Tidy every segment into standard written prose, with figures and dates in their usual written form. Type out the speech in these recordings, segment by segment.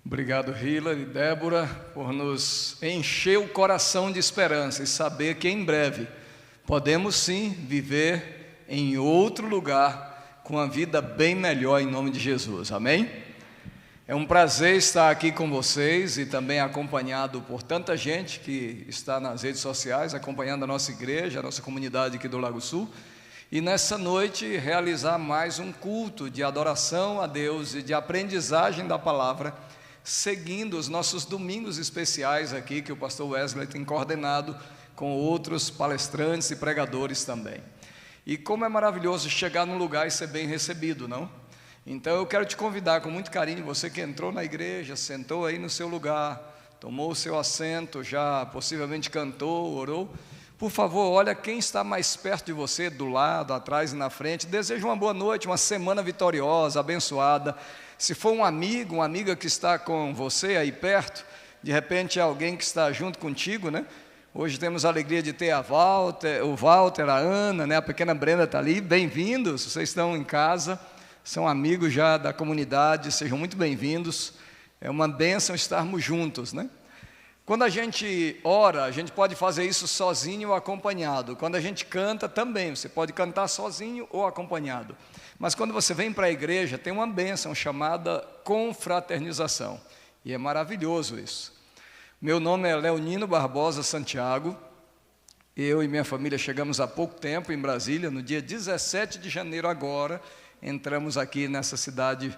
Obrigado, Hillary e Débora, por nos encher o coração de esperança e saber que em breve podemos sim viver em outro lugar com uma vida bem melhor em nome de Jesus, amém? É um prazer estar aqui com vocês e também acompanhado por tanta gente que está nas redes sociais, acompanhando a nossa igreja, a nossa comunidade aqui do Lago Sul. E nessa noite realizar mais um culto de adoração a Deus e de aprendizagem da palavra, seguindo os nossos domingos especiais aqui, que o pastor Wesley tem coordenado com outros palestrantes e pregadores também. E como é maravilhoso chegar num lugar e ser bem recebido, não? Então eu quero te convidar com muito carinho, você que entrou na igreja, sentou aí no seu lugar, tomou o seu assento, já possivelmente cantou, orou, por favor, olha quem está mais perto de você, do lado, atrás e na frente, deseja uma boa noite, uma semana vitoriosa, abençoada. Se for um amigo, uma amiga que está com você aí perto, de repente é alguém que está junto contigo, né? Hoje temos a alegria de ter o Walter, a Ana, né? A pequena Brenda está ali, bem-vindos, vocês estão em casa, são amigos já da comunidade, sejam muito bem-vindos, é uma bênção estarmos juntos, né? Quando a gente ora, a gente pode fazer isso sozinho ou acompanhado. Quando a gente canta também, você pode cantar sozinho ou acompanhado. Mas quando você vem para a igreja, tem uma bênção chamada confraternização. E é maravilhoso isso. Meu nome é Leonino Barbosa Santiago. Eu e minha família chegamos há pouco tempo em Brasília, no dia 17 de janeiro agora. Entramos aqui nessa cidade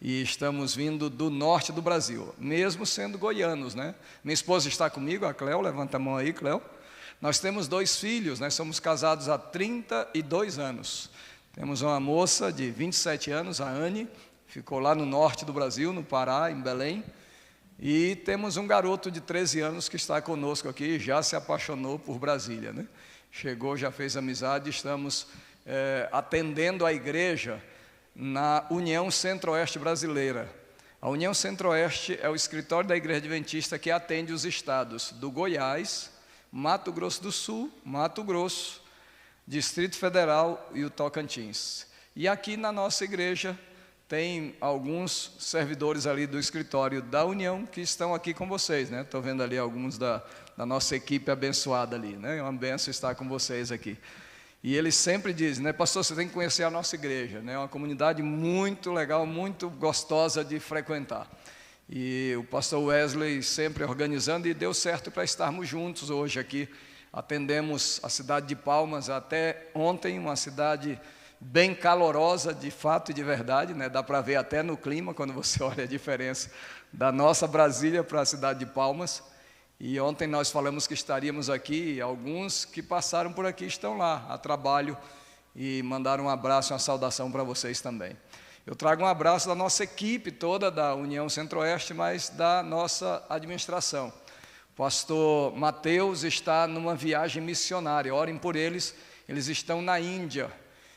e estamos vindo do norte do Brasil, mesmo sendo goianos, né? Minha esposa está comigo, a Cléo, levanta a mão aí, Cléo. Nós temos 2 filhos, nós somos casados há 32 anos. Temos uma moça de 27 anos, a Anne, ficou lá no norte do Brasil, no Pará, em Belém. E temos um garoto de 13 anos que está conosco aqui, já se apaixonou por Brasília, né? Chegou, já fez amizade, estamos atendendo a igreja na União Centro-Oeste Brasileira. A União Centro-Oeste é o escritório da Igreja Adventista que atende os estados do Goiás, Mato Grosso do Sul, Mato Grosso, Distrito Federal e o Tocantins. E aqui na nossa igreja tem alguns servidores ali do escritório da União que estão aqui com vocês, né? Estou vendo ali alguns da nossa equipe abençoada ali, né? É uma benção estar com vocês aqui. E eles sempre dizem, né, pastor, você tem que conhecer a nossa igreja, né? É uma comunidade muito legal, muito gostosa de frequentar. E o pastor Wesley sempre organizando e deu certo para estarmos juntos hoje aqui. Atendemos a cidade de Palmas até ontem, uma cidade bem calorosa, de fato e de verdade, né? Dá para ver até no clima, quando você olha a diferença da nossa Brasília para a cidade de Palmas. E ontem nós falamos que estaríamos aqui, e alguns que passaram por aqui estão lá a trabalho e mandaram um abraço, uma saudação para vocês também. Eu trago um abraço da nossa equipe toda da União Centro-Oeste, mas da nossa administração. O pastor Mateus está numa viagem missionária, orem por eles, eles estão na Índia,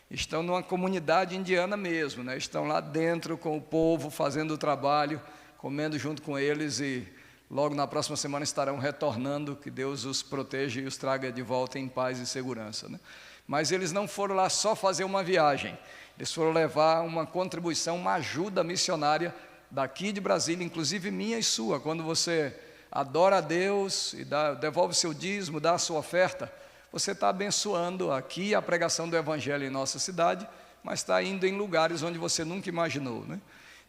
estão numa comunidade indiana mesmo, né? Estão lá dentro com o povo, fazendo o trabalho, comendo junto com eles e logo na próxima semana estarão retornando, que Deus os proteja e os traga de volta em paz e segurança, né? Mas eles não foram lá só fazer uma viagem, eles foram levar uma contribuição, uma ajuda missionária daqui de Brasília, inclusive minha e sua. Quando você adora a Deus e devolve seu dízimo, dá a sua oferta, você está abençoando aqui a pregação do Evangelho em nossa cidade, mas está indo em lugares onde você nunca imaginou, né?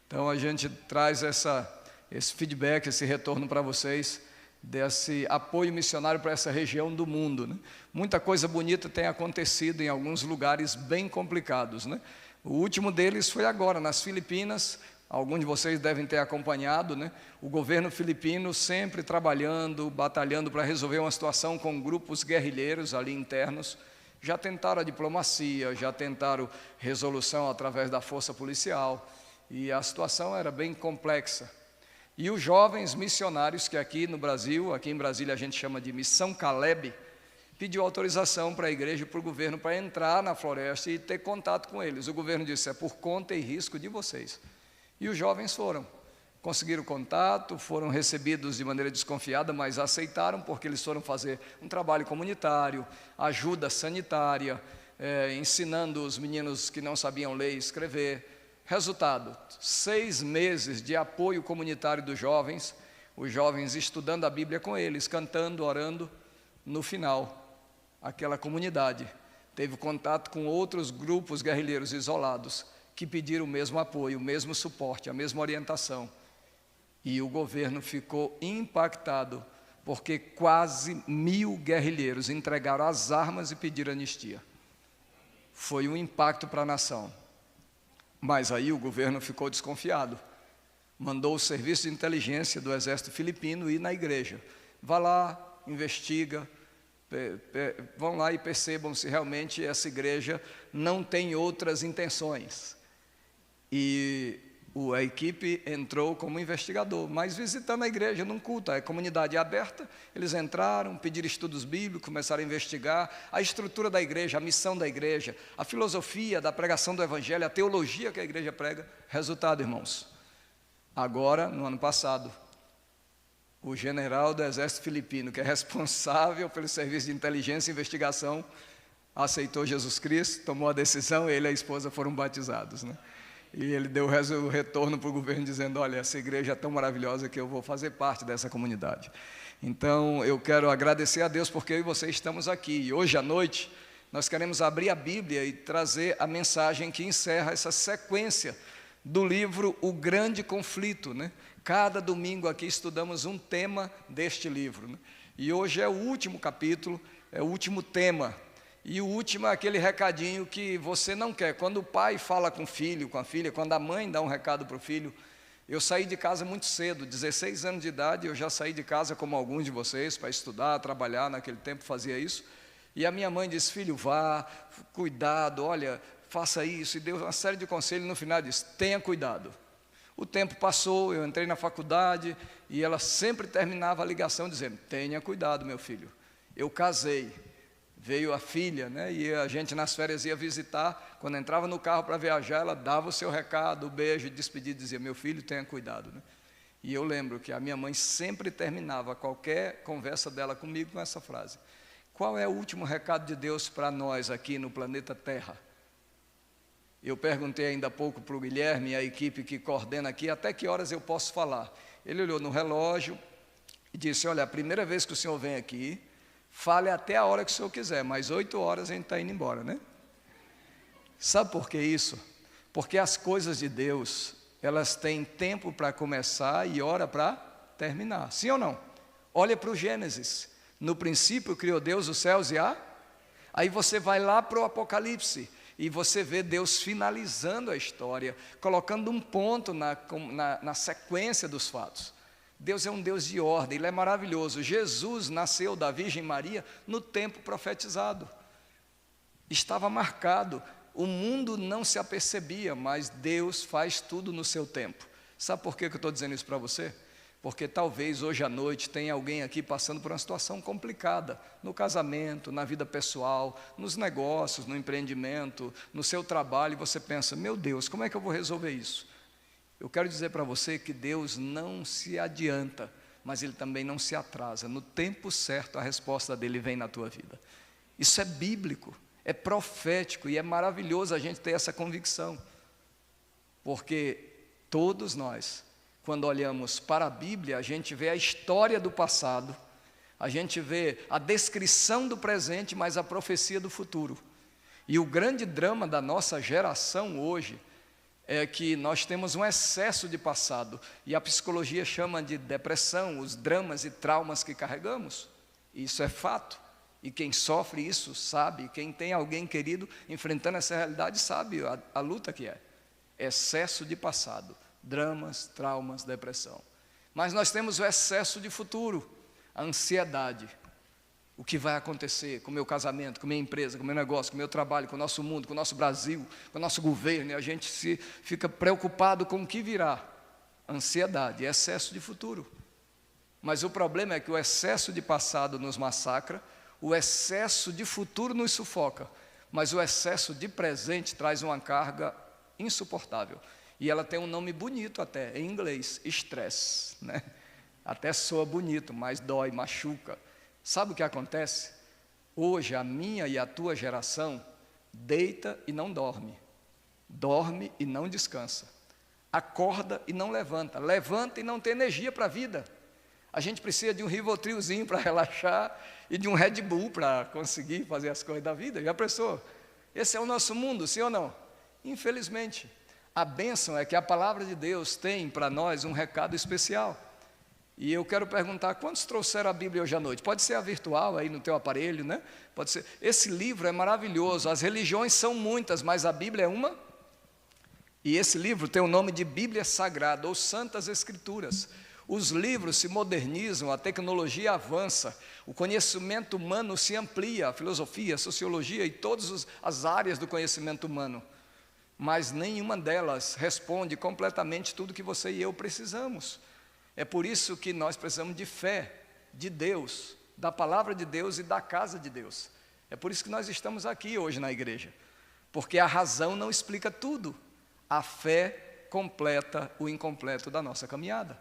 Então a gente traz esse feedback, esse retorno para vocês, desse apoio missionário para essa região do mundo, né? Muita coisa bonita tem acontecido em alguns lugares bem complicados, né? O último deles foi agora, nas Filipinas, alguns de vocês devem ter acompanhado, né? O governo filipino sempre trabalhando, batalhando para resolver uma situação com grupos guerrilheiros ali internos. Já tentaram a diplomacia, já tentaram resolução através da força policial, e a situação era bem complexa. E os jovens missionários que aqui no Brasil, aqui em Brasília a gente chama de Missão Caleb, pediu autorização para a igreja e para o governo para entrar na floresta e ter contato com eles. O governo disse, é por conta e risco de vocês. E os jovens foram, conseguiram contato, foram recebidos de maneira desconfiada, mas aceitaram porque eles foram fazer um trabalho comunitário, ajuda sanitária, ensinando os meninos que não sabiam ler e escrever, Resultado, 6 meses de apoio comunitário dos jovens, os jovens estudando a Bíblia com eles, cantando, orando. No final, aquela comunidade teve contato com outros grupos guerrilheiros isolados que pediram o mesmo apoio, o mesmo suporte, a mesma orientação. E o governo ficou impactado, porque quase 1.000 guerrilheiros entregaram as armas e pediram anistia. Foi um impacto para a nação. Mas aí o governo ficou desconfiado. Mandou o serviço de inteligência do exército filipino ir na igreja. Vá lá, investiga, vão lá e percebam se realmente essa igreja não tem outras intenções. E a equipe entrou como investigador, mas visitando a igreja num culto, a comunidade é aberta, eles entraram, pediram estudos bíblicos, começaram a investigar a estrutura da igreja, a missão da igreja, a filosofia da pregação do evangelho, a teologia que a igreja prega. Resultado, irmãos, agora, no ano passado, o general do exército filipino, que é responsável pelo serviço de inteligência e investigação, aceitou Jesus Cristo, tomou a decisão, ele e a esposa foram batizados, né? E ele deu o retorno para o governo dizendo: olha, essa igreja é tão maravilhosa que eu vou fazer parte dessa comunidade. Então eu quero agradecer a Deus porque eu e você estamos aqui. E hoje à noite nós queremos abrir a Bíblia e trazer a mensagem que encerra essa sequência do livro O Grande Conflito, né? Cada domingo aqui estudamos um tema deste livro, né? E hoje é o último capítulo, é o último tema. E o último é aquele recadinho que você não quer. Quando o pai fala com o filho, com a filha, quando a mãe dá um recado para o filho. Eu saí de casa muito cedo, 16 anos de idade, eu já saí de casa como alguns de vocês, para estudar, trabalhar, naquele tempo fazia isso. E a minha mãe disse: filho, vá, cuidado, olha, faça isso. E deu uma série de conselhos, no final disse: tenha cuidado. O tempo passou, eu entrei na faculdade, e ela sempre terminava a ligação dizendo: tenha cuidado, meu filho. Eu casei. Veio a filha, né? E a gente nas férias ia visitar. Quando entrava no carro para viajar, ela dava o seu recado, o beijo, despedida, dizia: meu filho, tenha cuidado, né? E eu lembro que a minha mãe sempre terminava qualquer conversa dela comigo com essa frase: qual é o último recado de Deus para nós aqui no planeta Terra? Eu perguntei ainda há pouco para o Guilherme e a equipe que coordena aqui: até que horas eu posso falar? Ele olhou no relógio e disse: olha, a primeira vez que o senhor vem aqui, fale até a hora que o senhor quiser, mas 8 horas a gente está indo embora, né? Sabe por que isso? Porque as coisas de Deus, elas têm tempo para começar e hora para terminar, sim ou não? Olha para o Gênesis: no princípio criou Deus os céus e a... Aí você vai lá para o Apocalipse e você vê Deus finalizando a história, colocando um ponto na sequência dos fatos. Deus é um Deus de ordem, Ele é maravilhoso. Jesus nasceu da Virgem Maria no tempo profetizado. Estava marcado, o mundo não se apercebia, mas Deus faz tudo no seu tempo. Sabe por que eu estou dizendo isso para você? Porque talvez hoje à noite tenha alguém aqui passando por uma situação complicada, no casamento, na vida pessoal, nos negócios, no empreendimento, no seu trabalho, e você pensa: meu Deus, como é que eu vou resolver isso? Eu quero dizer para você que Deus não se adianta, mas Ele também não se atrasa. No tempo certo a resposta dEle vem na tua vida. Isso é bíblico, é profético, e é maravilhoso a gente ter essa convicção. Porque todos nós, quando olhamos para a Bíblia, a gente vê a história do passado, a gente vê a descrição do presente, mas a profecia do futuro. E o grande drama da nossa geração hoje é que nós temos um excesso de passado, e a psicologia chama de depressão, os dramas e traumas que carregamos. Isso é fato, e quem sofre isso sabe, quem tem alguém querido enfrentando essa realidade sabe a luta que é. Excesso de passado, dramas, traumas, depressão. Mas nós temos o excesso de futuro, a ansiedade. O que vai acontecer com o meu casamento, com a minha empresa, com o meu negócio, com o meu trabalho, com o nosso mundo, com o nosso Brasil, com o nosso governo, e a gente fica preocupado com o que virá. Ansiedade, excesso de futuro. Mas o problema é que o excesso de passado nos massacra, o excesso de futuro nos sufoca, mas o excesso de presente traz uma carga insuportável. E ela tem um nome bonito até, em inglês: estresse, né? Até soa bonito, mas dói, machuca. Sabe o que acontece? Hoje a minha e a tua geração deita e não dorme. dorme e não descansa, acorda e não levanta, levanta e não tem energia para a vida. A gente precisa de um Rivotrilzinho para relaxar e de um Red Bull para conseguir fazer as coisas da vida. Já pensou? Esse é o nosso mundo, sim ou não? Infelizmente, a bênção é que a palavra de Deus tem para nós um recado especial. E eu quero perguntar, quantos trouxeram a Bíblia hoje à noite? Pode ser a virtual aí no teu aparelho, né? Pode ser. Esse livro é maravilhoso, as religiões são muitas, mas a Bíblia é uma. E esse livro tem o nome de Bíblia Sagrada, ou Santas Escrituras. Os livros se modernizam, a tecnologia avança, o conhecimento humano se amplia, a filosofia, a sociologia e todas as áreas do conhecimento humano. Mas nenhuma delas responde completamente tudo que você e eu precisamos. É por isso que nós precisamos de fé, de Deus, da palavra de Deus e da casa de Deus. É por isso que nós estamos aqui hoje na igreja, porque a razão não explica tudo, a fé completa o incompleto da nossa caminhada.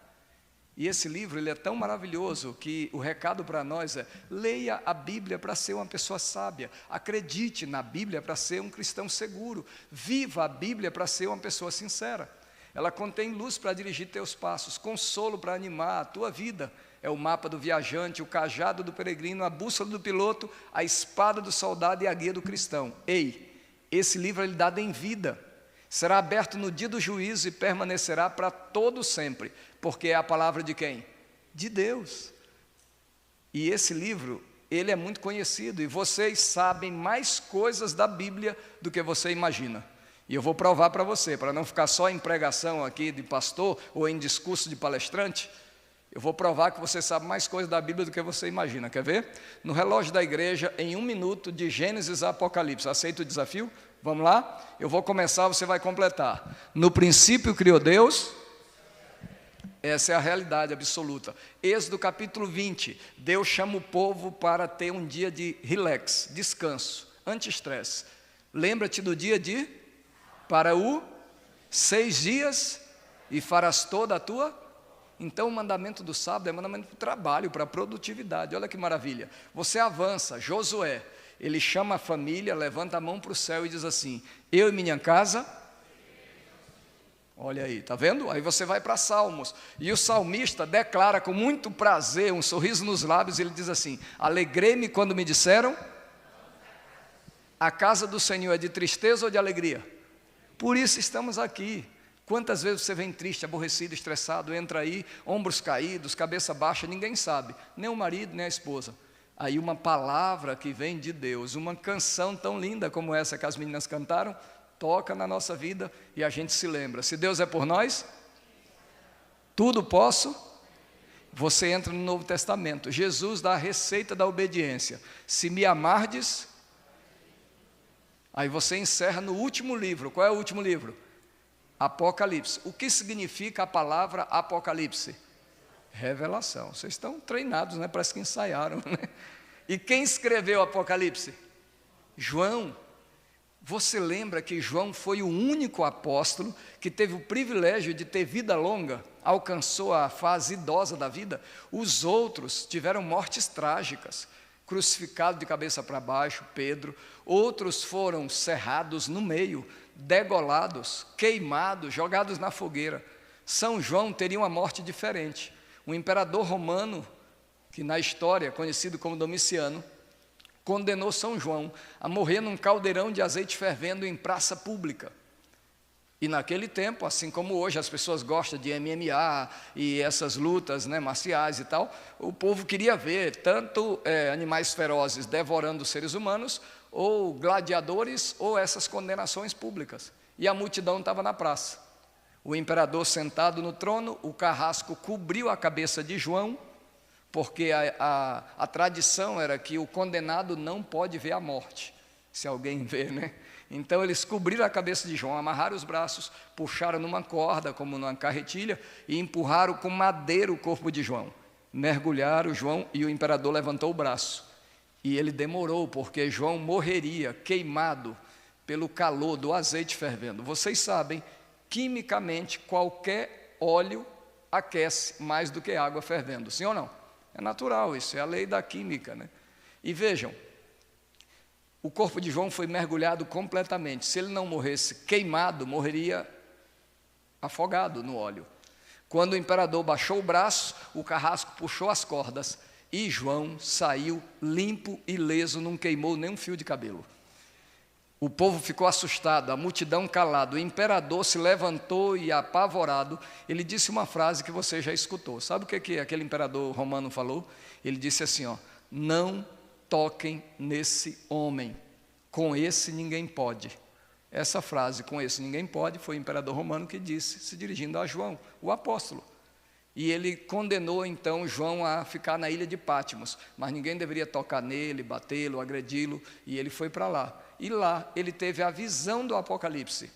E esse livro ele é tão maravilhoso que o recado para nós é: leia a Bíblia para ser uma pessoa sábia, acredite na Bíblia para ser um cristão seguro, viva a Bíblia para ser uma pessoa sincera. Ela contém luz para dirigir teus passos, consolo para animar a tua vida. É o mapa do viajante, o cajado do peregrino, a bússola do piloto, a espada do soldado e a guia do cristão. Ei, esse livro é dado em vida. Será aberto no dia do juízo e permanecerá para todo sempre. Porque é a palavra de quem? De Deus. E esse livro, ele é muito conhecido. E vocês sabem mais coisas da Bíblia do que você imagina. E eu vou provar para você, para não ficar só em pregação aqui de pastor ou em discurso de palestrante, eu vou provar que você sabe mais coisas da Bíblia do que você imagina. Quer ver? No relógio da igreja, em 1 minuto, de Gênesis a Apocalipse. Aceita o desafio? Vamos lá? Eu vou começar, você vai completar. No princípio criou Deus. Essa é a realidade absoluta. Êxodo capítulo 20. Deus chama o povo para ter um dia de relax, descanso, anti-estresse. Lembra-te do dia de... para o 6 dias e farás toda a tua. Então o mandamento do sábado é mandamento para o trabalho, para a produtividade. Olha que maravilha. Você avança. Josué, ele chama a família, levanta a mão para o céu e diz assim: eu e minha casa. Olha aí, está vendo? Aí você vai para Salmos, e o salmista declara com muito prazer, um sorriso nos lábios, ele diz assim: alegrei-me quando me disseram, a casa do Senhor é de tristeza ou de alegria? Por isso estamos aqui. Quantas vezes você vem triste, aborrecido, estressado, entra aí, ombros caídos, cabeça baixa, ninguém sabe, nem o marido, nem a esposa. Aí uma palavra que vem de Deus, uma canção tão linda como essa que as meninas cantaram, toca na nossa vida e a gente se lembra. Se Deus é por nós, tudo posso. Você entra no Novo Testamento, Jesus dá a receita da obediência. Se me amardes... Aí você encerra no último livro. Qual é o último livro? Apocalipse. O que significa a palavra Apocalipse? Revelação. Vocês estão treinados, né? Parece que ensaiaram, né? E quem escreveu Apocalipse? João. Você lembra que João foi o único apóstolo que teve o privilégio de ter vida longa, alcançou a fase idosa da vida? Os outros tiveram mortes trágicas. Crucificado de cabeça para baixo, Pedro. Outros foram serrados no meio, degolados, queimados, jogados na fogueira. São João teria uma morte diferente. O imperador romano, que na história conhecido como Domiciano, condenou São João a morrer num caldeirão de azeite fervendo em praça pública. E naquele tempo, assim como hoje as pessoas gostam de MMA e essas lutas, né, marciais e tal, o povo queria ver tanto animais ferozes devorando os seres humanos, ou gladiadores, ou essas condenações públicas. E a multidão estava na praça. O imperador sentado no trono, o carrasco cobriu a cabeça de João, porque a tradição era que o condenado não pode ver a morte, se alguém vê, né? Então eles cobriram a cabeça de João, amarraram os braços, puxaram numa corda, como numa carretilha, e empurraram com madeira o corpo de João. Mergulharam João e o imperador levantou o braço. E ele demorou, porque João morreria queimado pelo calor do azeite fervendo. Vocês sabem, quimicamente, qualquer óleo aquece mais do que água fervendo, sim ou não? É natural, isso é a lei da química, né? E vejam, o corpo de João foi mergulhado completamente. Se ele não morresse queimado, morreria afogado no óleo. Quando o imperador baixou o braço, o carrasco puxou as cordas e João saiu limpo e leso, não queimou nem um fio de cabelo. O povo ficou assustado, a multidão calada. O imperador se levantou e, apavorado, ele disse uma frase que você já escutou. Sabe o que aquele imperador romano falou? Ele disse assim, ó: não toquem nesse homem, com esse ninguém pode. Essa frase, com esse ninguém pode, foi o imperador romano que disse, se dirigindo a João, o apóstolo. E ele condenou então João a ficar na ilha de Patmos, mas ninguém deveria tocar nele, batê-lo, agredi-lo, e ele foi para lá. E lá ele teve a visão do Apocalipse.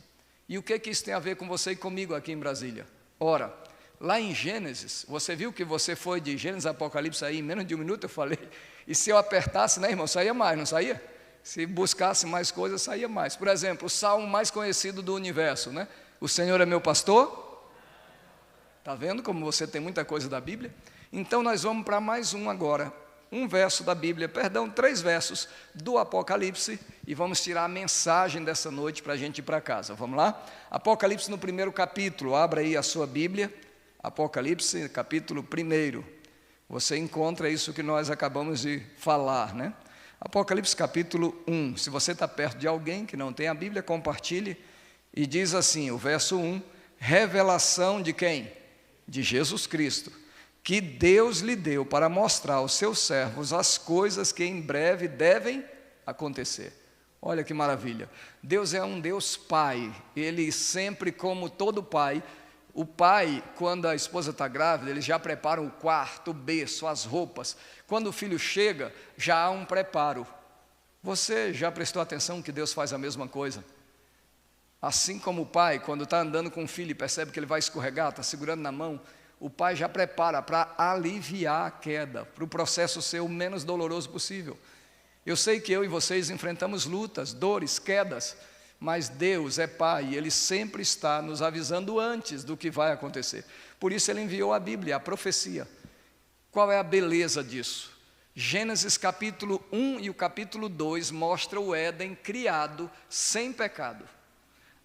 E o que isso tem a ver com você e comigo aqui em Brasília? Ora, lá em Gênesis, você viu que você foi de Gênesis a Apocalipse aí em menos de um minuto, eu falei, e se eu apertasse, né, irmão, saía mais, não saía? Se buscasse mais coisas, saía mais. Por exemplo, o salmo mais conhecido do universo, né? O Senhor é meu pastor. Está vendo como você tem muita coisa da Bíblia? Então nós vamos para mais um agora. Um verso da Bíblia, perdão, 3 versos do Apocalipse, e vamos tirar a mensagem dessa noite para a gente ir para casa. Vamos lá? Apocalipse no primeiro capítulo, abra aí a sua Bíblia, Apocalipse capítulo 1. Você encontra isso que nós acabamos de falar, né? Apocalipse capítulo 1, se você está perto de alguém que não tem a Bíblia, compartilhe, e diz assim, o verso 1, revelação de quem? De Jesus Cristo, que Deus lhe deu para mostrar aos seus servos as coisas que em breve devem acontecer. Olha que maravilha, Deus é um Deus Pai, Ele sempre, como todo pai, o pai, quando a esposa está grávida, eles já preparam o quarto, o berço, as roupas. Quando o filho chega, já há um preparo. Você já prestou atenção que Deus faz a mesma coisa? Assim como o pai, quando está andando com o filho e percebe que ele vai escorregar, está segurando na mão, o pai já prepara para aliviar a queda, para o processo ser o menos doloroso possível. Eu sei que eu e vocês enfrentamos lutas, dores, quedas, mas Deus é Pai e Ele sempre está nos avisando antes do que vai acontecer. Por isso Ele enviou a Bíblia, a profecia. Qual é a beleza disso? Gênesis capítulo 1 e o capítulo 2 mostra o Éden criado sem pecado.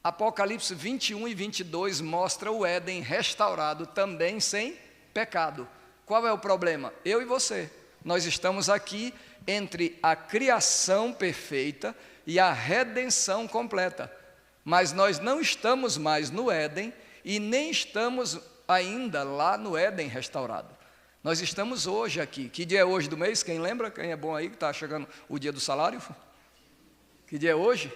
Apocalipse 21 e 22 mostra o Éden restaurado também sem pecado. Qual é o problema? Eu e você. Nós estamos aqui entre a criação perfeita e a redenção completa. Mas nós não estamos mais no Éden e nem estamos ainda lá no Éden restaurado. Nós estamos hoje aqui. Que dia é hoje do mês? Quem lembra? Quem é bom aí que está chegando o dia do salário? Que dia é hoje?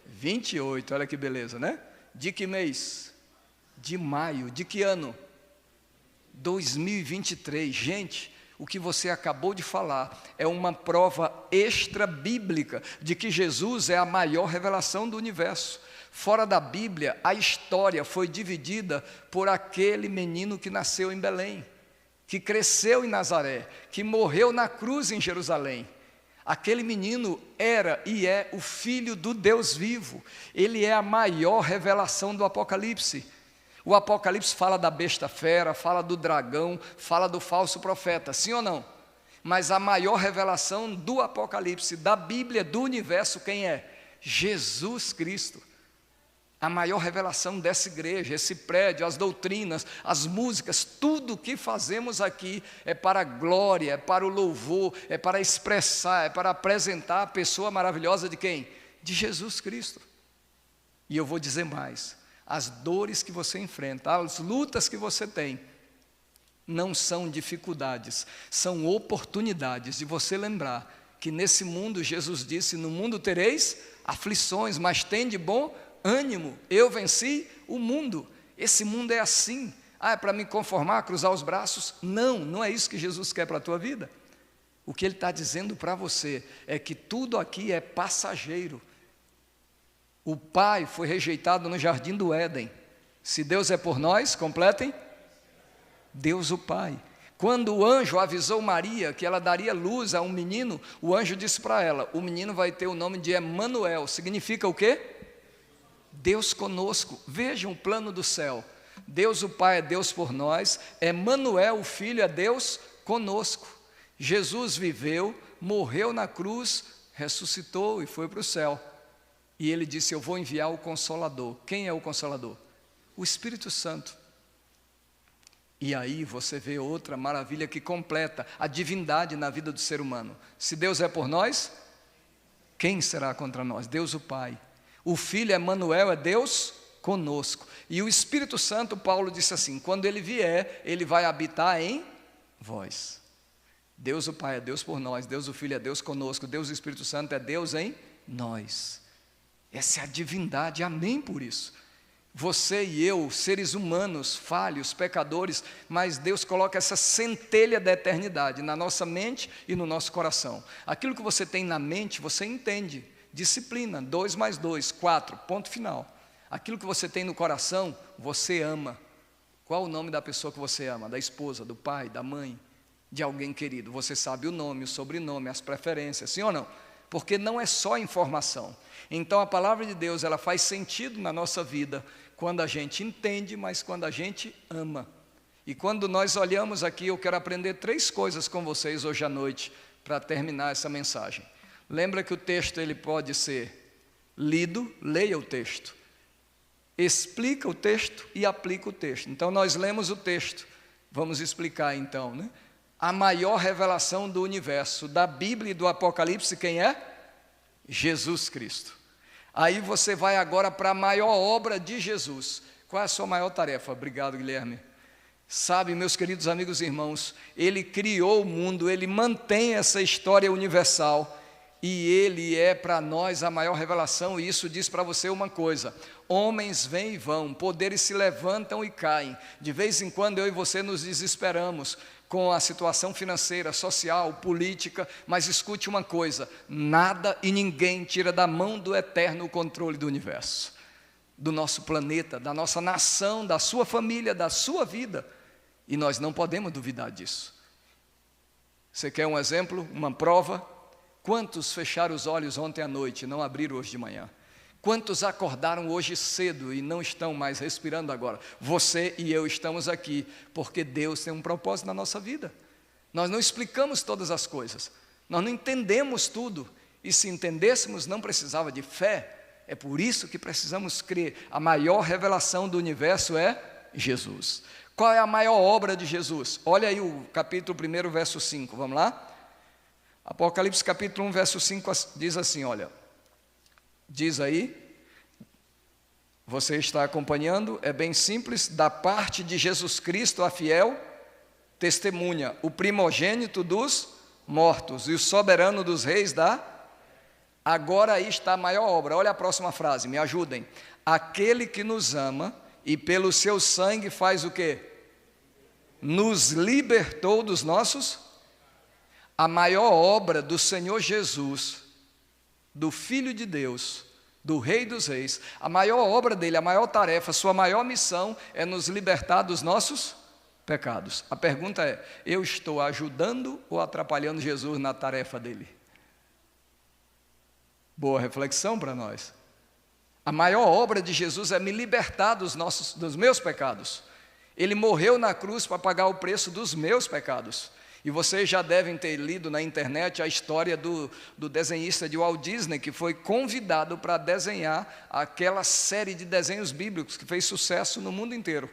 28, olha que beleza, né? De que mês? De maio. De que ano? 2023. Gente, o que você acabou de falar é uma prova extra-bíblica de que Jesus é a maior revelação do universo. Fora da Bíblia, a história foi dividida por aquele menino que nasceu em Belém, que cresceu em Nazaré, que morreu na cruz em Jerusalém. Aquele menino era e é o Filho do Deus vivo. Ele é a maior revelação do Apocalipse. O Apocalipse fala da besta fera, fala do dragão, fala do falso profeta, sim ou não? Mas a maior revelação do Apocalipse, da Bíblia, do universo, quem é? Jesus Cristo. A maior revelação dessa igreja, esse prédio, as doutrinas, as músicas, tudo o que fazemos aqui é para a glória, é para o louvor, é para expressar, é para apresentar a pessoa maravilhosa de quem? De Jesus Cristo. E eu vou dizer mais. As dores que você enfrenta, as lutas que você tem, não são dificuldades, são oportunidades de você lembrar que nesse mundo, Jesus disse, no mundo tereis aflições, mas tende bom ânimo, eu venci o mundo. Esse mundo é assim. É para me conformar, cruzar os braços? Não, não é isso que Jesus quer para a tua vida. O que Ele está dizendo para você é que tudo aqui é passageiro. O Pai foi rejeitado no jardim do Éden. Se Deus é por nós, completem. Deus o Pai. Quando o anjo avisou Maria que ela daria luz a um menino, o anjo disse para ela, o menino vai ter o nome de Emanuel. Significa o quê? Deus conosco. Vejam o plano do céu. Deus o Pai é Deus por nós. Emanuel, o Filho, é Deus conosco. Jesus viveu, morreu na cruz, ressuscitou e foi para o céu. E ele disse: eu vou enviar o Consolador. Quem é o Consolador? O Espírito Santo. E aí você vê outra maravilha que completa a divindade na vida do ser humano. Se Deus é por nós, quem será contra nós? Deus o Pai. O Filho Emanuel é Deus conosco. E o Espírito Santo, Paulo disse assim: quando ele vier, ele vai habitar em vós. Deus o Pai é Deus por nós, Deus o Filho é Deus conosco, Deus o Espírito Santo é Deus em nós. Essa é a divindade, amém por isso. Você e eu, seres humanos, falhos, pecadores, mas Deus coloca essa centelha da eternidade na nossa mente e no nosso coração. Aquilo que você tem na mente, você entende, disciplina, 2 mais 2, 4, ponto final. Aquilo que você tem no coração, você ama. Qual o nome da pessoa que você ama? Da esposa, do pai, da mãe, de alguém querido. Você sabe o nome, o sobrenome, as preferências, sim ou não? Porque não é só informação. Então a palavra de Deus, ela faz sentido na nossa vida quando a gente entende, mas quando a gente ama. E quando nós olhamos aqui, eu quero aprender 3 coisas com vocês hoje à noite, para terminar essa mensagem. Lembra que o texto ele pode ser lido, leia o texto, explica o texto e aplica o texto. Então nós lemos o texto, vamos explicar então, né? A maior revelação do universo, da Bíblia e do Apocalipse, quem é? Jesus Cristo. Aí você vai agora para a maior obra de Jesus. Qual é a sua maior tarefa? Obrigado, Guilherme. Sabe, meus queridos amigos e irmãos, Ele criou o mundo, Ele mantém essa história universal, e Ele é para nós a maior revelação, e isso diz para você uma coisa: homens vêm e vão, poderes se levantam e caem, de vez em quando eu e você nos desesperamos com a situação financeira, social, política, mas escute uma coisa: nada e ninguém tira da mão do Eterno o controle do universo, do nosso planeta, da nossa nação, da sua família, da sua vida, e nós não podemos duvidar disso. Você quer um exemplo, uma prova? Quantos fecharam os olhos ontem à noite e não abriram hoje de manhã? Quantos acordaram hoje cedo e não estão mais respirando agora? Você e eu estamos aqui porque Deus tem um propósito na nossa vida. Nós não explicamos todas as coisas, nós não entendemos tudo, e se entendêssemos não precisava de fé. É por isso que precisamos crer. A maior revelação do universo é Jesus. Qual é a maior obra de Jesus? Olha aí o capítulo 1, verso 5, vamos lá? Apocalipse capítulo 1, verso 5 diz assim, olha, diz aí, você está acompanhando, é bem simples: da parte de Jesus Cristo, a fiel testemunha, o primogênito dos mortos e o soberano dos reis da... Agora aí está a maior obra. Olha a próxima frase, me ajudem. Aquele que nos ama e pelo seu sangue faz o quê? Nos libertou dos nossos... A maior obra do Senhor Jesus, do Filho de Deus, do Rei dos Reis, a maior obra dele, a maior tarefa, sua maior missão é nos libertar dos nossos pecados. A pergunta é: eu estou ajudando ou atrapalhando Jesus na tarefa dele? Boa reflexão para nós. A maior obra de Jesus é me libertar dos meus pecados. Ele morreu na cruz para pagar o preço dos meus pecados. E vocês já devem ter lido na internet a história do desenhista de Walt Disney, que foi convidado para desenhar aquela série de desenhos bíblicos que fez sucesso no mundo inteiro.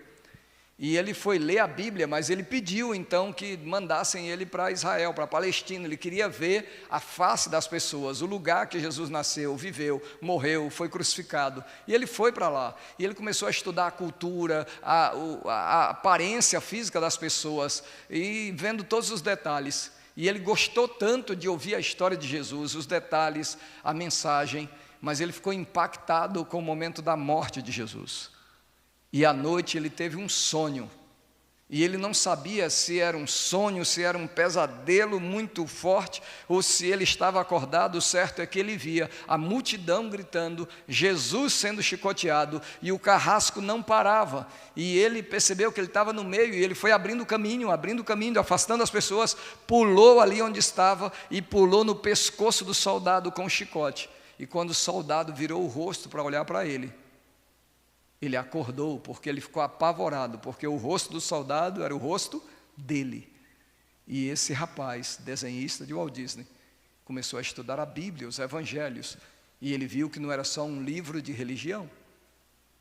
E ele foi ler a Bíblia, mas ele pediu então que mandassem ele para Israel, para a Palestina. Ele queria ver a face das pessoas, o lugar que Jesus nasceu, viveu, morreu, foi crucificado. E ele foi para lá, e ele começou a estudar a cultura, a aparência física das pessoas, e vendo todos os detalhes. E ele gostou tanto de ouvir a história de Jesus, os detalhes, a mensagem, mas ele ficou impactado com o momento da morte de Jesus. E à noite ele teve um sonho, e ele não sabia se era um sonho, se era um pesadelo muito forte, ou se ele estava acordado. O certo é que ele via a multidão gritando, Jesus sendo chicoteado, e o carrasco não parava, e ele percebeu que ele estava no meio, e ele foi abrindo caminho, afastando as pessoas, pulou ali onde estava, e pulou no pescoço do soldado com o chicote, e quando o soldado virou o rosto para olhar para ele acordou, porque ele ficou apavorado, porque o rosto do soldado era o rosto dele. E esse rapaz, desenhista de Walt Disney, começou a estudar a Bíblia, os Evangelhos, e ele viu que não era só um livro de religião,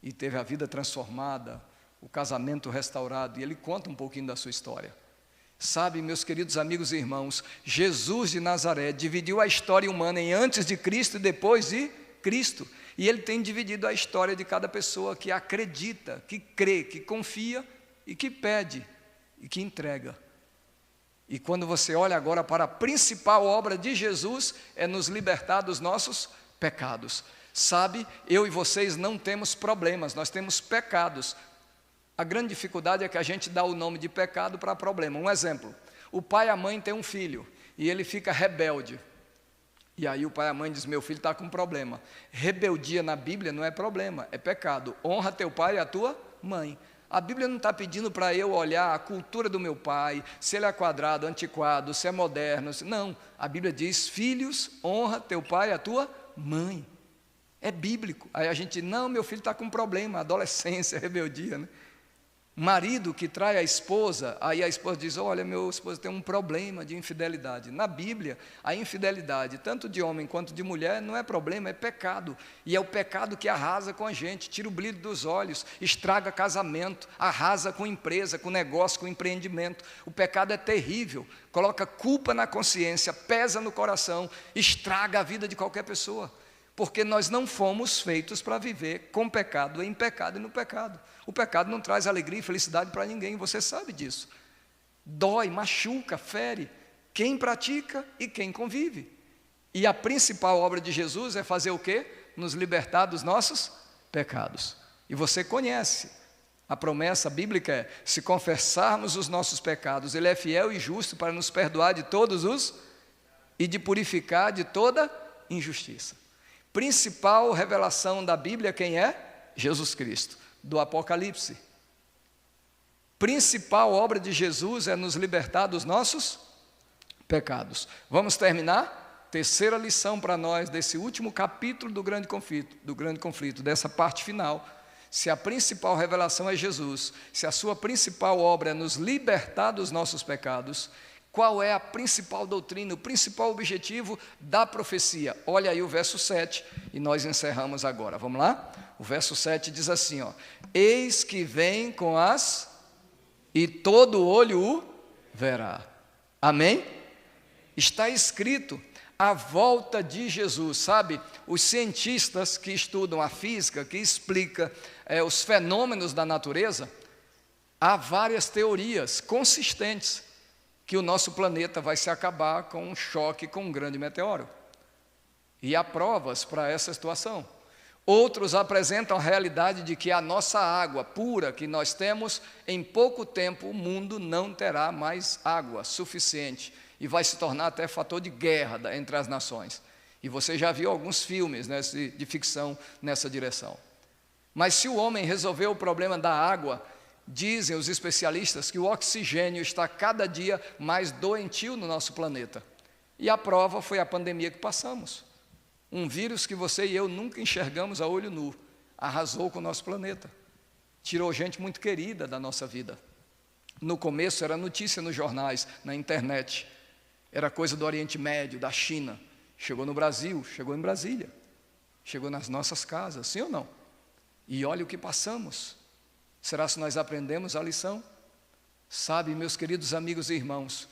e teve a vida transformada, o casamento restaurado, e ele conta um pouquinho da sua história. Sabe, meus queridos amigos e irmãos, Jesus de Nazaré dividiu a história humana em antes de Cristo e depois de Cristo, e ele tem dividido a história de cada pessoa que acredita, que crê, que confia e que pede e que entrega. E quando você olha agora para a principal obra de Jesus, é nos libertar dos nossos pecados. Sabe, eu e vocês não temos problemas, nós temos pecados. A grande dificuldade é que a gente dá o nome de pecado para problema. Um exemplo, o pai e a mãe têm um filho, e ele fica rebelde. E aí o pai e a mãe dizem, meu filho está com problema. Rebeldia na Bíblia não é problema, é pecado. Honra teu pai e a tua mãe. A Bíblia não está pedindo para eu olhar a cultura do meu pai, se ele é quadrado, antiquado, se é moderno. Não, a Bíblia diz, filhos, honra teu pai e a tua mãe. É bíblico. Aí a gente, não, meu filho está com problema, adolescência, rebeldia, né? Marido que trai a esposa, aí a esposa diz, olha, meu esposo tem um problema de infidelidade. Na Bíblia, a infidelidade, tanto de homem quanto de mulher, não é problema, é pecado. E é o pecado que arrasa com a gente, tira o brilho dos olhos, estraga casamento, arrasa com empresa, com negócio, com empreendimento. O pecado é terrível, coloca culpa na consciência, pesa no coração, estraga a vida de qualquer pessoa. Porque nós não fomos feitos para viver com pecado, em pecado e no pecado. O pecado não traz alegria e felicidade para ninguém, você sabe disso. Dói, machuca, fere quem pratica e quem convive. E a principal obra de Jesus é fazer o quê? Nos libertar dos nossos pecados. E você conhece, a promessa bíblica é, se confessarmos os nossos pecados, Ele é fiel e justo para nos perdoar de todos os, e de purificar de toda injustiça. Principal revelação da Bíblia, quem é? Jesus Cristo, do Apocalipse. Principal obra de Jesus é nos libertar dos nossos pecados. Vamos terminar? Terceira lição para nós desse último capítulo do grande conflito, dessa parte final. Se a principal revelação é Jesus, se a sua principal obra é nos libertar dos nossos pecados, qual é a principal doutrina, o principal objetivo da profecia? Olha aí o verso 7, e nós encerramos agora. Vamos lá? O verso 7 diz assim, ó, eis que vem com as, e todo olho o verá. Amém? Está escrito, a volta de Jesus, sabe? Os cientistas que estudam a física, que explicam os fenômenos da natureza, há várias teorias consistentes, que o nosso planeta vai se acabar com um choque com um grande meteoro. E há provas para essa situação. Outros apresentam a realidade de que a nossa água pura que nós temos, em pouco tempo o mundo não terá mais água suficiente e vai se tornar até fator de guerra entre as nações. E você já viu alguns filmes de ficção nessa direção. Mas se o homem resolver o problema da água, dizem os especialistas que o oxigênio está cada dia mais doentio no nosso planeta. E a prova foi a pandemia que passamos. Um vírus que você e eu nunca enxergamos a olho nu, arrasou com o nosso planeta. Tirou gente muito querida da nossa vida. No começo era notícia nos jornais, na internet. Era coisa do Oriente Médio, da China. Chegou no Brasil, chegou em Brasília. Chegou nas nossas casas, sim ou não? E olha o que passamos. Será que nós aprendemos a lição? Sabe, meus queridos amigos e irmãos,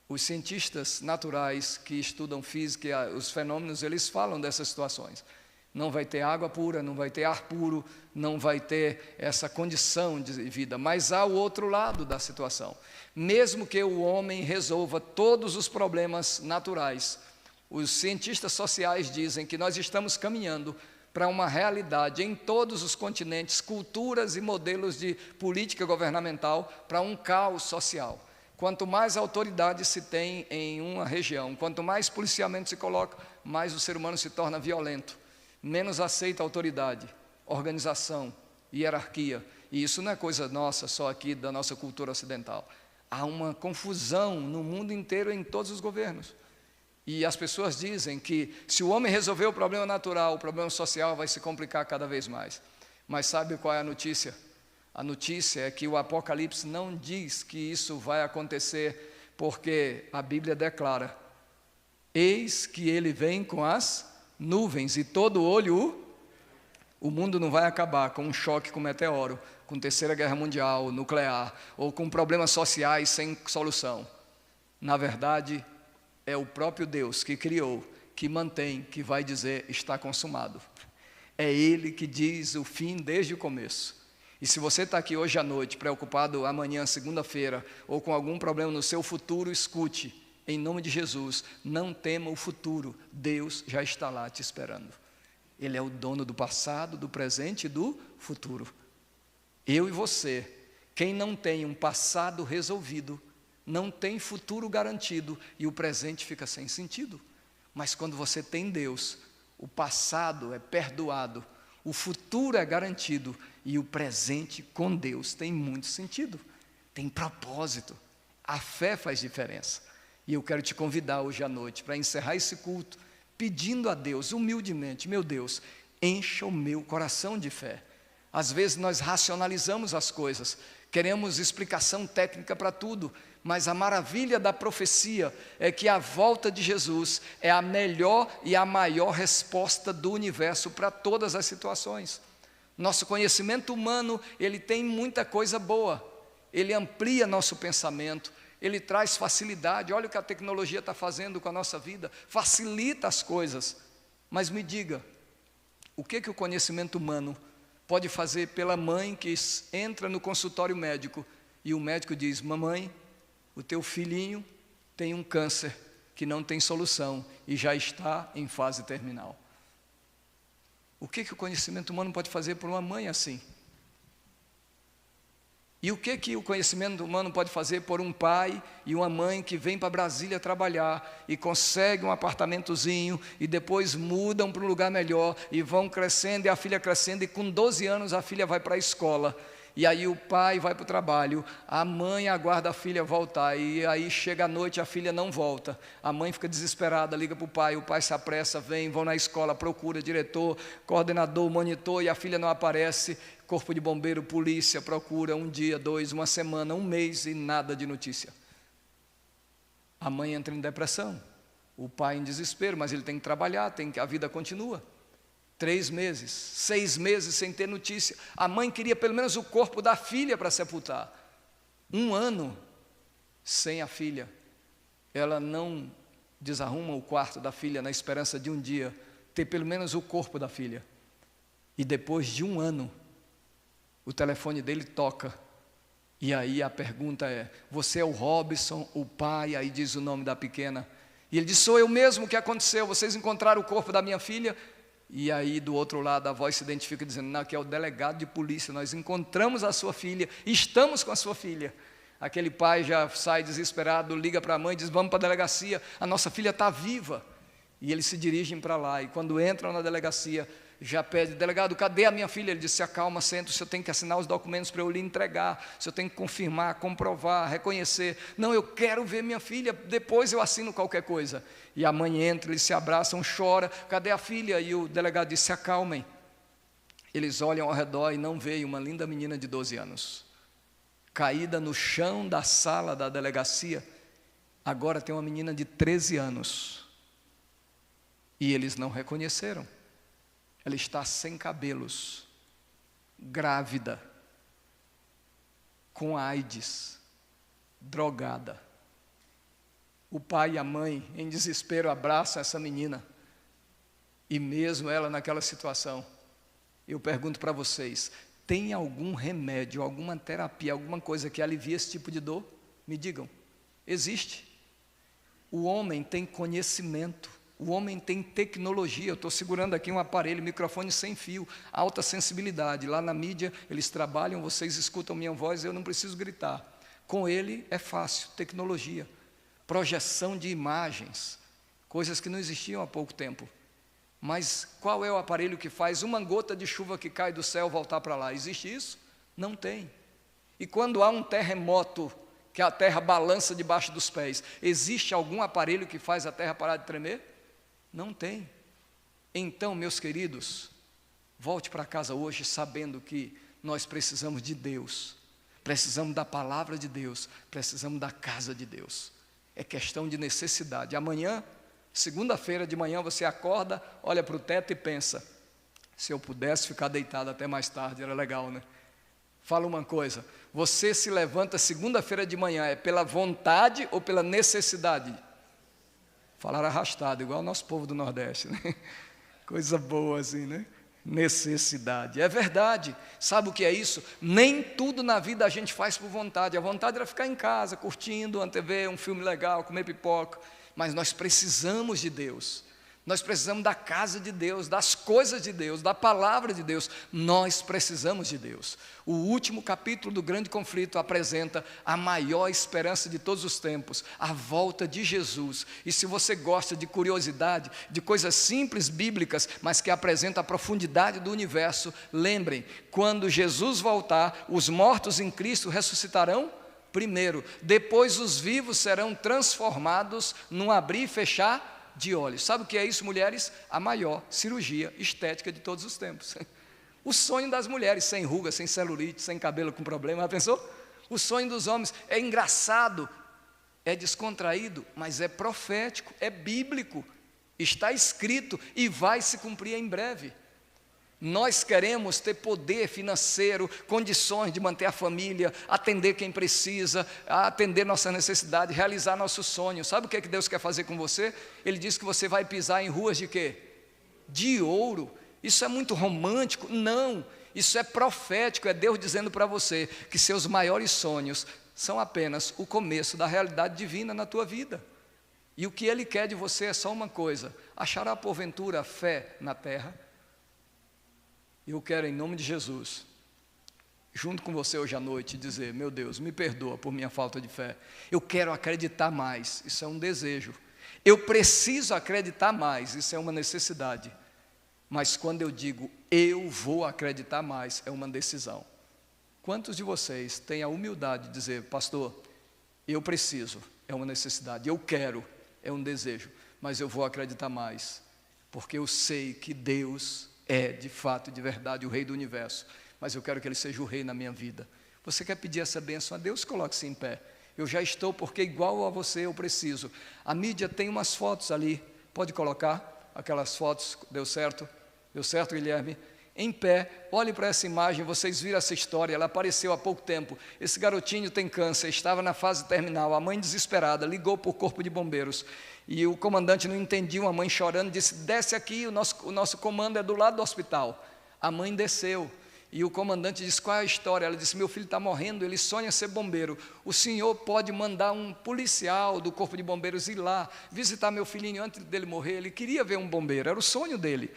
os cientistas naturais que estudam física, os fenômenos, eles falam dessas situações. Não vai ter água pura, não vai ter ar puro, não vai ter essa condição de vida. Mas há o outro lado da situação. Mesmo que o homem resolva todos os problemas naturais, os cientistas sociais dizem que nós estamos caminhando para uma realidade em todos os continentes, culturas e modelos de política governamental, para um caos social. Quanto mais autoridade se tem em uma região, quanto mais policiamento se coloca, mais o ser humano se torna violento, menos aceita autoridade, organização, hierarquia. E isso não é coisa nossa, só aqui da nossa cultura ocidental. Há uma confusão no mundo inteiro, em todos os governos. E as pessoas dizem que se o homem resolver o problema natural, o problema social vai se complicar cada vez mais. Mas sabe qual é a notícia? A notícia é que o Apocalipse não diz que isso vai acontecer, porque a Bíblia declara Eis que ele vem com as nuvens, e todo olho o mundo não vai acabar com um choque com meteoro, com terceira guerra mundial, nuclear, ou com problemas sociais sem solução. Na verdade, é o próprio Deus que criou, que mantém, que vai dizer, está consumado. É Ele que diz o fim desde o começo. E se você está aqui hoje à noite, preocupado amanhã, segunda-feira, ou com algum problema no seu futuro, escute, em nome de Jesus, não tema o futuro, Deus já está lá te esperando. Ele é o dono do passado, do presente e do futuro. Eu e você, quem não tem um passado resolvido, não tem futuro garantido e o presente fica sem sentido. Mas quando você tem Deus, o passado é perdoado, o futuro é garantido e o presente com Deus tem muito sentido, tem propósito. A fé faz diferença. E eu quero te convidar hoje à noite para encerrar esse culto, pedindo a Deus, humildemente, meu Deus, encha o meu coração de fé. Às vezes nós racionalizamos as coisas, queremos explicação técnica para tudo, mas a maravilha da profecia é que a volta de Jesus é a melhor e a maior resposta do universo para todas as situações. Nosso conhecimento humano, ele tem muita coisa boa, ele amplia nosso pensamento, ele traz facilidade. Olha o que a tecnologia está fazendo com a nossa vida, facilita as coisas. Mas me diga, o que o conhecimento humano pode fazer pela mãe que entra no consultório médico e o médico diz: mamãe, o teu filhinho tem um câncer que não tem solução e já está em fase terminal. O que o conhecimento humano pode fazer por uma mãe assim? E o que o conhecimento humano pode fazer por um pai e uma mãe que vem para Brasília trabalhar e consegue um apartamentozinho e depois mudam para um lugar melhor e vão crescendo e a filha crescendo e com 12 anos a filha vai para a escola. E aí o pai vai para o trabalho, a mãe aguarda a filha voltar, e aí chega a noite, a filha não volta, a mãe fica desesperada, liga para o pai se apressa, vem, vão na escola, procura diretor, coordenador, monitor, e a filha não aparece, corpo de bombeiro, polícia, procura um dia, 2, uma semana, um mês e nada de notícia. A mãe entra em depressão, o pai em desespero, mas ele tem que trabalhar, a vida continua. 3 meses, 6 meses sem ter notícia. A mãe queria pelo menos o corpo da filha para sepultar. 1 ano sem a filha. Ela não desarruma o quarto da filha na esperança de um dia ter pelo menos o corpo da filha. E depois de 1 ano, o telefone dele toca. E aí a pergunta é: você é o Robson, o pai? Aí diz o nome da pequena. E ele diz: sou eu mesmo, o que aconteceu? Vocês encontraram o corpo da minha filha? E aí do outro lado a voz se identifica dizendo: não, que é o delegado de polícia, nós encontramos a sua filha, estamos com a sua filha. Aquele pai já sai desesperado, liga para a mãe e diz: vamos para a delegacia, a nossa filha está viva. E eles se dirigem para lá, e quando entram na delegacia, já pede: delegado, cadê a minha filha? Ele diz: se acalma, senta, o senhor tem que assinar os documentos para eu lhe entregar, o senhor tem que confirmar, comprovar, reconhecer. Não, eu quero ver minha filha, depois eu assino qualquer coisa. E a mãe entra, eles se abraçam, chora: cadê a filha? E o delegado diz: se acalmem. Eles olham ao redor e não veem uma linda menina de 12 anos, caída no chão da sala da delegacia. Agora tem uma menina de 13 anos, e eles não reconheceram. Ela está sem cabelos, grávida, com AIDS, drogada. O pai e a mãe, em desespero, abraçam essa menina. E mesmo ela naquela situação, eu pergunto para vocês: tem algum remédio, alguma terapia, alguma coisa que alivie esse tipo de dor? Me digam. Existe. O homem tem conhecimento. O homem tem tecnologia. Eu estou segurando aqui um aparelho, microfone sem fio, alta sensibilidade. Lá na mídia eles trabalham, vocês escutam minha voz, eu não preciso gritar. Com ele é fácil, tecnologia, projeção de imagens, coisas que não existiam há pouco tempo. Mas qual é o aparelho que faz uma gota de chuva que cai do céu voltar para lá? Existe isso? Não tem. E quando há um terremoto, que a terra balança debaixo dos pés, existe algum aparelho que faz a terra parar de tremer? Não tem. Então, meus queridos, volte para casa hoje sabendo que nós precisamos de Deus, precisamos da palavra de Deus, precisamos da casa de Deus. É questão de necessidade. Amanhã Segunda-feira de manhã você acorda, olha para o teto e pensa, se eu pudesse ficar deitado até mais tarde, era legal, né? Fala uma coisa, você se levanta segunda-feira de manhã, é pela vontade ou pela necessidade? Falar arrastado, igual o nosso povo do Nordeste, né? Coisa boa assim, né? Necessidade, é verdade. Sabe o que é isso? Nem tudo na vida a gente faz por vontade. A vontade era ficar em casa, curtindo uma TV, um filme legal, comer pipoca. Mas nós precisamos de Deus. Nós precisamos da casa de Deus, das coisas de Deus, da palavra de Deus. Nós precisamos de Deus. O último capítulo do grande conflito apresenta a maior esperança de todos os tempos, a volta de Jesus. E se você gosta de curiosidade, de coisas simples bíblicas, mas que apresentam a profundidade do universo, lembrem, quando Jesus voltar, os mortos em Cristo ressuscitarão primeiro, depois os vivos serão transformados num abrir e fechar de olhos. Sabe o que é isso, mulheres? A maior cirurgia estética de todos os tempos. O sonho das mulheres, sem ruga, sem celulite, sem cabelo com problema, já pensou? O sonho dos homens é engraçado, é descontraído, mas é profético, é bíblico, está escrito e vai se cumprir em breve. Nós queremos ter poder financeiro, condições de manter a família, atender quem precisa, atender nossa necessidade, realizar nossos sonhos. Sabe o que é que Deus quer fazer com você? Ele diz que você vai pisar em ruas de quê? De ouro. Isso é muito romântico? Não, isso é profético, é Deus dizendo para você que seus maiores sonhos são apenas o começo da realidade divina na tua vida. E o que Ele quer de você é só uma coisa: achará porventura fé na terra? Eu quero, em nome de Jesus, junto com você hoje à noite, dizer: meu Deus, me perdoa por minha falta de fé. Eu quero acreditar mais, isso é um desejo. Eu preciso acreditar mais, isso é uma necessidade. Mas quando eu digo eu vou acreditar mais, é uma decisão. Quantos de vocês têm a humildade de dizer: pastor, eu preciso, é uma necessidade, eu quero, é um desejo, mas eu vou acreditar mais, porque eu sei que Deus é, de fato, de verdade, o Rei do Universo, mas eu quero que Ele seja o Rei na minha vida. Você quer pedir essa bênção a Deus? Coloque-se em pé. Eu já estou, porque igual a você eu preciso. A mídia tem umas fotos ali, pode colocar aquelas fotos, deu certo? Deu certo, Guilherme? Em pé, olhe para essa imagem, vocês viram essa história, ela apareceu há pouco tempo. Esse garotinho tem câncer, estava na fase terminal, a mãe desesperada, ligou para o corpo de bombeiros. E o comandante não entendia, uma mãe chorando, disse: desce aqui, o nosso comando é do lado do hospital. A mãe desceu, e o comandante disse: qual é a história? Ela disse: meu filho está morrendo, ele sonha ser bombeiro. O senhor pode mandar um policial do corpo de bombeiros ir lá, visitar meu filhinho antes dele morrer? Ele queria ver um bombeiro, era o sonho dele.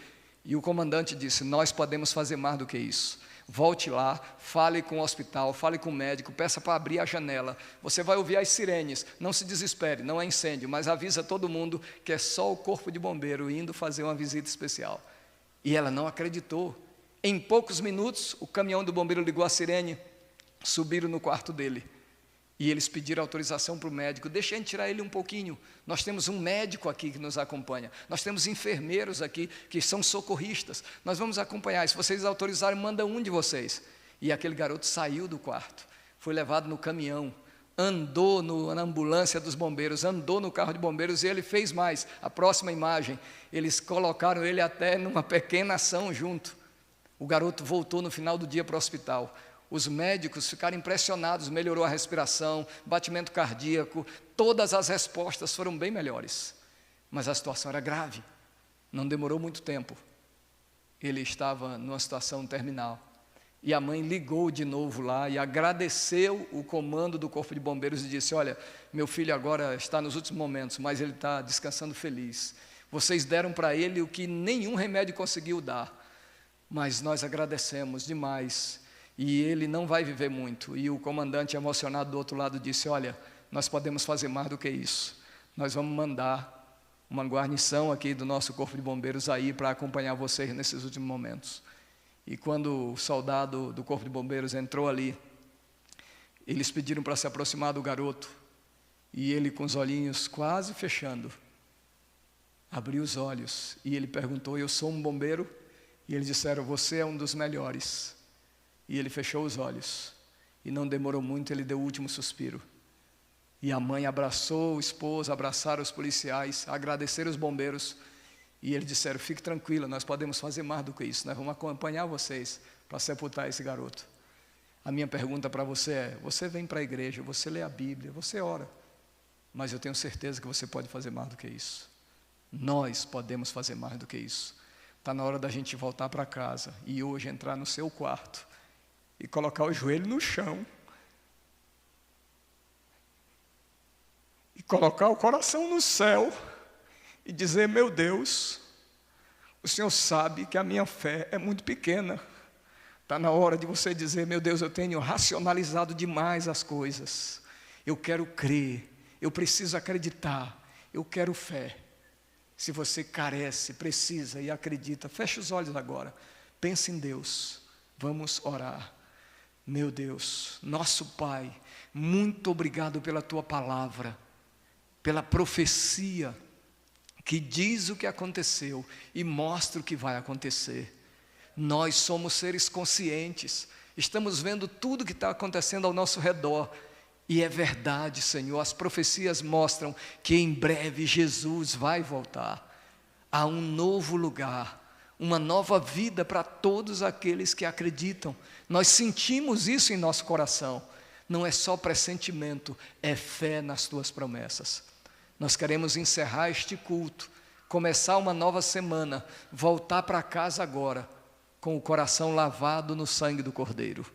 E o comandante disse: nós podemos fazer mais do que isso. Volte lá, fale com o hospital, fale com o médico, peça para abrir a janela. Você vai ouvir as sirenes, não se desespere, não é incêndio, mas avisa todo mundo que é só o corpo de bombeiro indo fazer uma visita especial. E ela não acreditou. Em poucos minutos, o caminhão do bombeiro ligou a sirene, subiram no quarto dele. E eles pediram autorização para o médico: deixa a gente tirar ele um pouquinho. Nós temos um médico aqui que nos acompanha. Nós temos enfermeiros aqui que são socorristas. Nós vamos acompanhar. Se vocês autorizarem, manda um de vocês. E aquele garoto saiu do quarto, foi levado no caminhão, andou na ambulância dos bombeiros, andou no carro de bombeiros, e ele fez mais. A próxima imagem, eles colocaram ele até numa pequena ação junto. O garoto voltou no final do dia para o hospital. Os médicos ficaram impressionados, melhorou a respiração, batimento cardíaco, todas as respostas foram bem melhores. Mas a situação era grave, não demorou muito tempo. Ele estava numa situação terminal. E a mãe ligou de novo lá e agradeceu o comando do Corpo de Bombeiros e disse: olha, meu filho agora está nos últimos momentos, mas ele está descansando feliz. Vocês deram para ele o que nenhum remédio conseguiu dar, mas nós agradecemos demais. E ele não vai viver muito. E o comandante, emocionado do outro lado, disse: olha, nós podemos fazer mais do que isso. Nós vamos mandar uma guarnição aqui do nosso Corpo de Bombeiros aí para acompanhar vocês nesses últimos momentos. E quando o soldado do Corpo de Bombeiros entrou ali, eles pediram para se aproximar do garoto. E ele, com os olhinhos quase fechando, abriu os olhos e ele perguntou: eu sou um bombeiro? E eles disseram: você é um dos melhores. E ele fechou os olhos, e não demorou muito, ele deu o último suspiro. E a mãe abraçou o esposo, abraçaram os policiais, agradeceram os bombeiros. E eles disseram: fique tranquila, nós podemos fazer mais do que isso, nós vamos acompanhar vocês para sepultar esse garoto. A minha pergunta para você é: você vem para a igreja, você lê a Bíblia, você ora, mas eu tenho certeza que você pode fazer mais do que isso. Nós podemos fazer mais do que isso. Está na hora da gente voltar para casa e hoje entrar no seu quarto e colocar o joelho no chão e colocar o coração no céu e dizer: meu Deus, o Senhor sabe que a minha fé é muito pequena. Está na hora de você dizer: meu Deus, eu tenho racionalizado demais as coisas, eu quero crer, eu preciso acreditar, eu quero fé. Se você carece, precisa e acredita, feche os olhos agora, pense em Deus, vamos orar. Meu Deus, nosso Pai, muito obrigado pela Tua palavra, pela profecia que diz o que aconteceu e mostra o que vai acontecer. Nós somos seres conscientes, estamos vendo tudo que está acontecendo ao nosso redor. E é verdade, Senhor, as profecias mostram que em breve Jesus vai voltar. Há um novo lugar, uma nova vida para todos aqueles que acreditam. Nós sentimos isso em nosso coração. Não é só pressentimento, é fé nas Tuas promessas. Nós queremos encerrar este culto, começar uma nova semana, voltar para casa agora, com o coração lavado no sangue do Cordeiro,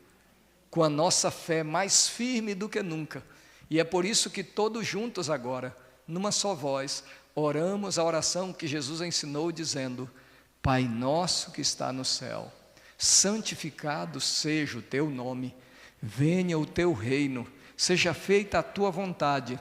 com a nossa fé mais firme do que nunca. E é por isso que todos juntos agora, numa só voz, oramos a oração que Jesus ensinou, dizendo: Pai nosso que está no céu, santificado seja o Teu nome, venha o Teu reino, seja feita a Tua vontade,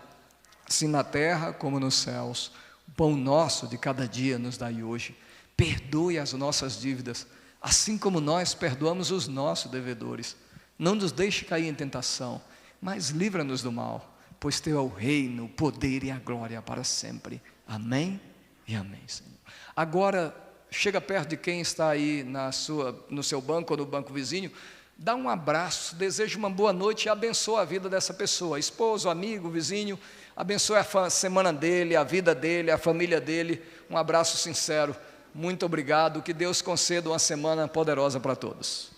assim na terra como nos céus. O pão nosso de cada dia nos dai hoje, perdoe as nossas dívidas, assim como nós perdoamos os nossos devedores. Não nos deixe cair em tentação, mas livra-nos do mal, pois Teu é o reino, o poder e a glória para sempre. Amém e amém, Senhor. Agora, chega perto de quem está aí no seu banco ou no banco vizinho, dá um abraço, deseja uma boa noite e abençoa a vida dessa pessoa, esposo, amigo, vizinho, abençoe a semana dele, a vida dele, a família dele. Um abraço sincero, muito obrigado, que Deus conceda uma semana poderosa para todos.